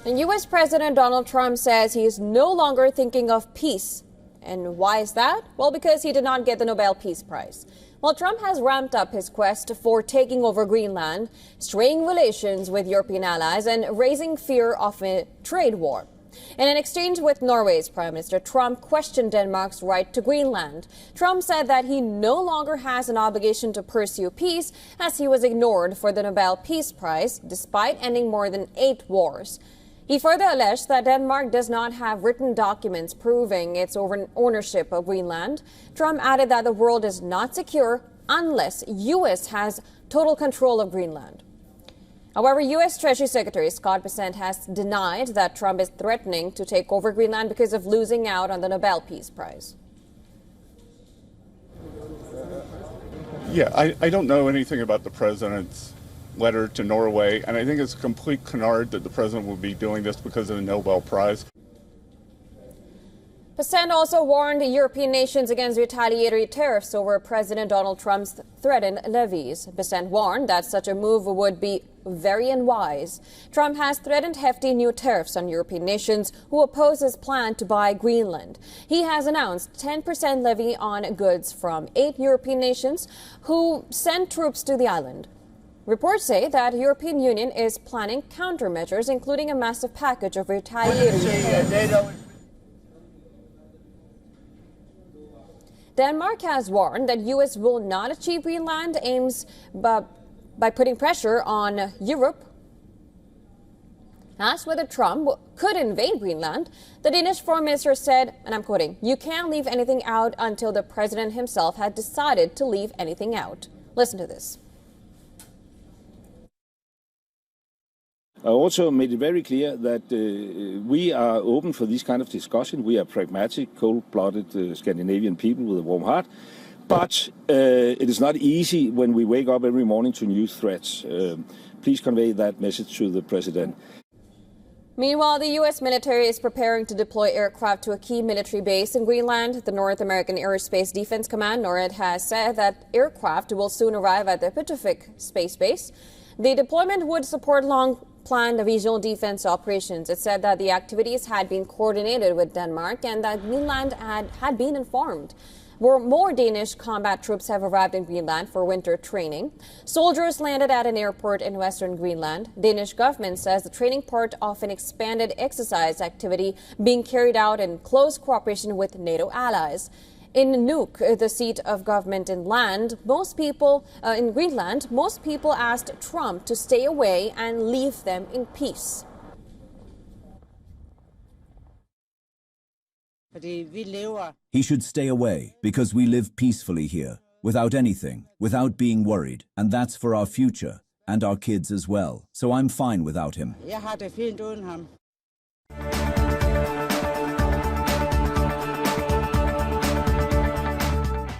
And U.S. President Donald Trump says he is no longer thinking of peace. And why is that? Well, because he did not get the Nobel Peace Prize. Well, Trump has ramped up his quest for taking over Greenland, straying relations with European allies, and raising fear of a trade war. In an exchange with Norway's Prime Minister, Trump questioned Denmark's right to Greenland. Trump said that he no longer has an obligation to pursue peace, as he was ignored for the Nobel Peace Prize, despite ending more than 8 wars. He further alleged that Denmark does not have written documents proving its ownership of Greenland. Trump added that the world is not secure unless U.S. has total control of Greenland. However, U.S. Treasury Secretary Scott Bessent has denied that Trump is threatening to take over Greenland because of losing out on the Nobel Peace Prize. Yeah, I don't know anything about the president's letter to Norway, and I think it's a complete canard that the president will be doing this because of the Nobel Prize. Bessent also warned European nations against retaliatory tariffs over President Donald Trump's threatened levies. Bessent warned that such a move would be very unwise. Trump has threatened hefty new tariffs on European nations who oppose his plan to buy Greenland. He has announced 10% levy on goods from 8 European nations who send troops to the island. Reports say that the European Union is planning countermeasures, including a massive package of retaliatory. Denmark has warned that U.S. will not achieve Greenland aims by putting pressure on Europe. Asked whether Trump could invade Greenland, the Danish Foreign Minister said, and I'm quoting, "You can't leave anything out until the president himself had decided to leave anything out." Listen to this. I also made it very clear that we are open for this kind of discussion. We are pragmatic, cold-blooded Scandinavian people with a warm heart. But it is not easy when we wake up every morning to new threats. Please convey that message to the president. Meanwhile, the U.S. military is preparing to deploy aircraft to a key military base in Greenland. The North American Aerospace Defense Command, NORAD, has said that aircraft will soon arrive at the Pituffik Space Base. The deployment would support long-planned regional defense operations. It said that the activities had been coordinated with Denmark and that Greenland had been informed. More Danish combat troops have arrived in Greenland for winter training. Soldiers landed at an airport in western Greenland. Danish government says the training part of an expanded exercise activity being carried out in close cooperation with NATO allies. In Nuuk, the seat of government in Greenland, most people asked Trump to stay away and leave them in peace. He should stay away because we live peacefully here, without anything, without being worried, and that's for our future and our kids as well. So I'm fine without him.